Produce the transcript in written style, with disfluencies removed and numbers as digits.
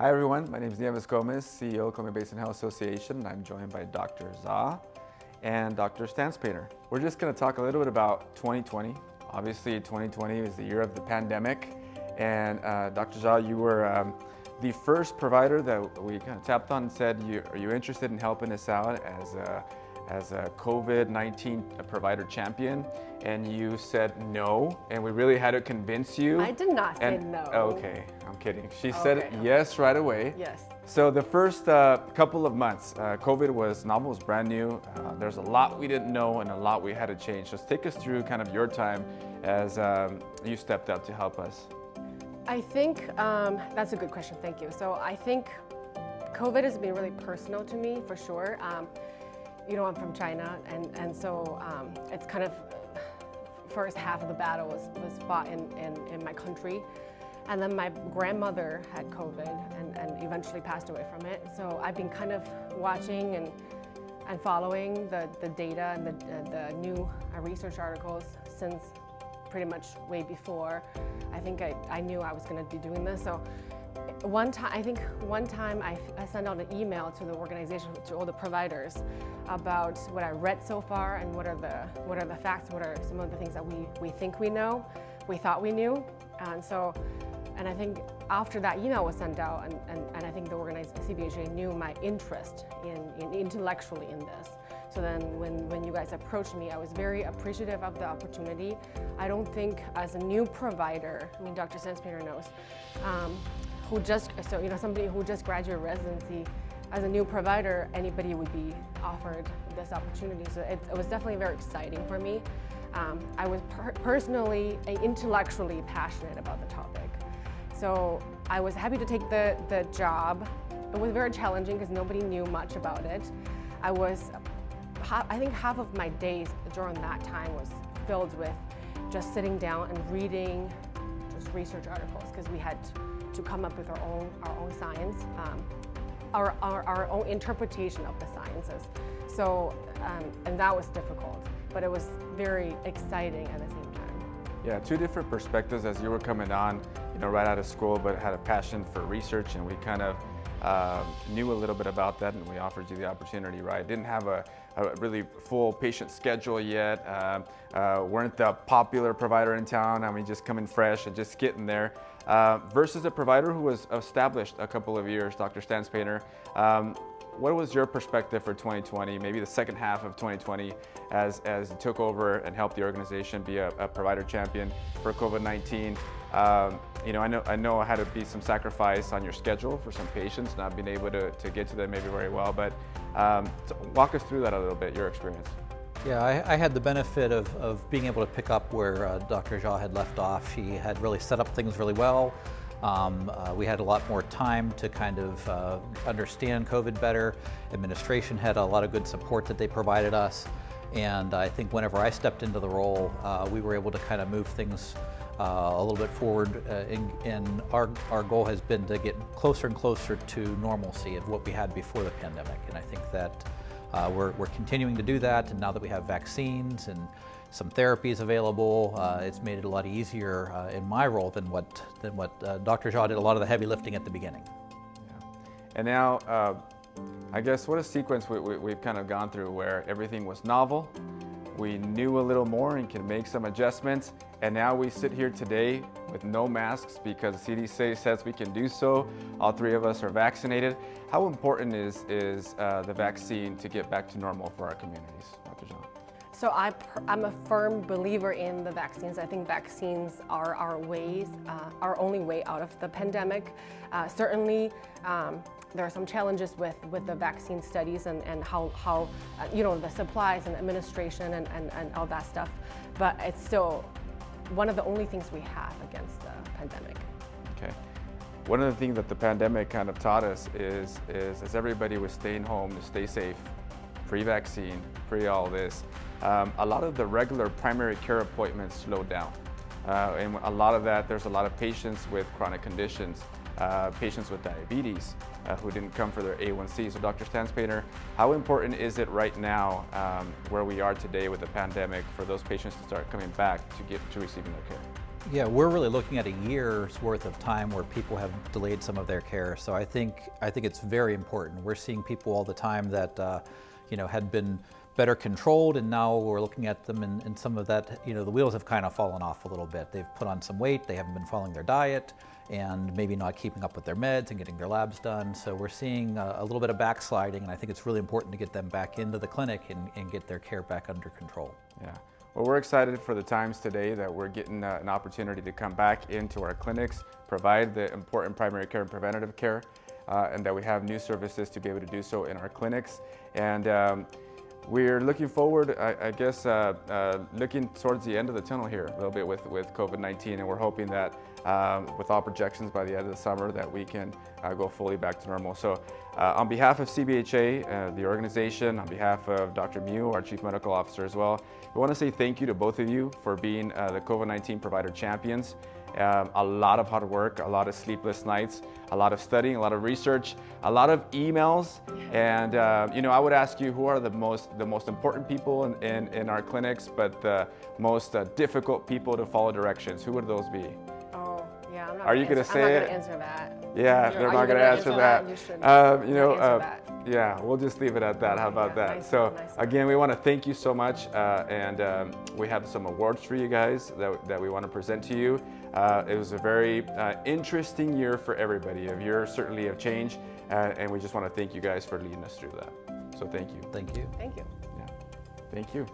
Hi everyone, my name is Nieves Gomez, CEO of Columbia Basin Health Association, and I'm joined by Dr. Zha and Dr. StantsPainter. We're just going to talk a little bit about 2020. Obviously 2020 is the year of the pandemic, and Dr. Zha, you were the first provider that we kind of tapped on and said, are you interested in helping us out as a COVID-19 provider champion? And you said no, and we really had to convince you. I did not say no. Okay, I'm kidding. She said yes right away. Yes. So the first couple of months, COVID was novel, was brand new. There's a lot we didn't know and a lot we had to change. Just take us through kind of your time as you stepped up to help us. I think that's a good question, thank you. So I think COVID has been really personal to me, for sure. You know, I'm from China, and so it's kind of first half of the battle was fought in my country. And then my grandmother had COVID and eventually passed away from it. So I've been kind of watching and following the data and the new research articles since pretty much way before. I think I knew I was going to be doing this. So one time I sent out an email to the organization, to all the providers, about what I read so far and what are the facts, what are some of the things that we think we know, we thought we knew. And I think after that email was sent out, and I think the CBHA knew my interest in intellectually in this. So then when you guys approached me, I was very appreciative of the opportunity. I don't think as a new provider, I mean, Dr. StantsPainter knows, somebody who just graduated residency, as a new provider, anybody would be offered this opportunity. So it was definitely very exciting for me. I was personally, intellectually passionate about the topic. So I was happy to take the job. It was very challenging because nobody knew much about it. I think half of my days during that time was filled with just sitting down and reading just research articles, because we had to come up with our own science, our own interpretation of the sciences. So, and that was difficult, but it was very exciting at the same time. Yeah, two different perspectives as you were coming on, right out of school, but had a passion for research, and we kind of knew a little bit about that, and we offered you the opportunity, right? Didn't have a really full patient schedule yet, weren't the popular provider in town. I mean, just coming fresh and just getting there. Versus a provider who was established a couple of years, Dr. StantsPainter. What was your perspective for 2020, maybe the second half of 2020, as you took over and helped the organization be a provider champion for COVID-19? I know it had to be some sacrifice on your schedule for some patients, not being able to get to them maybe very well, but walk us through that a little bit, your experience. Yeah, I had the benefit of being able to pick up where Dr. Zha had left off. She had really set up things really well. We had a lot more time to kind of understand COVID better. Administration had a lot of good support that they provided us. And I think whenever I stepped into the role, we were able to kind of move things a little bit forward. And our goal has been to get closer and closer to normalcy of what we had before the pandemic. And I think that we're continuing to do that, and now that we have vaccines and some therapies available, it's made it a lot easier in my role than what Dr. Zha did a lot of the heavy lifting at the beginning. Yeah. And now, I guess what a sequence we've kind of gone through, where everything was novel, we knew a little more and can make some adjustments, and now we sit here today with no masks because CDC says we can do so. All three of us are vaccinated. How important is the vaccine to get back to normal for our communities, Dr. Zha? So I'm a firm believer in the vaccines. I think vaccines are our only way out of the pandemic. Certainly, there are some challenges with the vaccine studies and how the supplies and administration and all that stuff. But it's still one of the only things we have against the pandemic. Okay. One of the things that the pandemic kind of taught us is as everybody was staying home to stay safe, pre-vaccine, pre-all this, a lot of the regular primary care appointments slowed down. And a lot of that, there's a lot of patients with chronic conditions, patients with diabetes who didn't come for their A1C. So Dr. StantsPainter, how important is it right now where we are today with the pandemic for those patients to start coming back to receiving their care? Yeah, we're really looking at a year's worth of time where people have delayed some of their care. So I think it's very important. We're seeing people all the time that had been better controlled, and now we're looking at them and some of that, the wheels have kind of fallen off a little bit. They've put on some weight, they haven't been following their diet, and maybe not keeping up with their meds and getting their labs done. So we're seeing a little bit of backsliding, and I think it's really important to get them back into the clinic and get their care back under control. Yeah. Well, we're excited for the times today that we're getting an opportunity to come back into our clinics, provide the important primary care and preventative care, and that we have new services to be able to do so in our clinics. And we're looking forward, I guess, looking towards the end of the tunnel here a little bit with COVID-19, and we're hoping that with all projections by the end of the summer that we can go fully back to normal. So on behalf of CBHA, the organization, on behalf of Dr. Mew, our Chief Medical Officer as well, we want to say thank you to both of you for being the COVID-19 provider champions. A lot of hard work, a lot of sleepless nights, a lot of studying, a lot of research, a lot of emails, and I would ask you, who are the most important people in our clinics, but the most difficult people to follow directions? Who would those be? Oh, yeah, I'm not. Are you going to say it? I'm not going to answer that. Yeah, they're not going to answer that. You shouldn't answer that. Yeah, we'll just leave it at that. How about that? Nice So one. again, we want to thank you so much, and we have some awards for you guys that we want to present to you. It was a very interesting year for everybody, a year certainly of change, and we just want to thank you guys for leading us through that. So thank you. Thank you. Thank you. Yeah, thank you.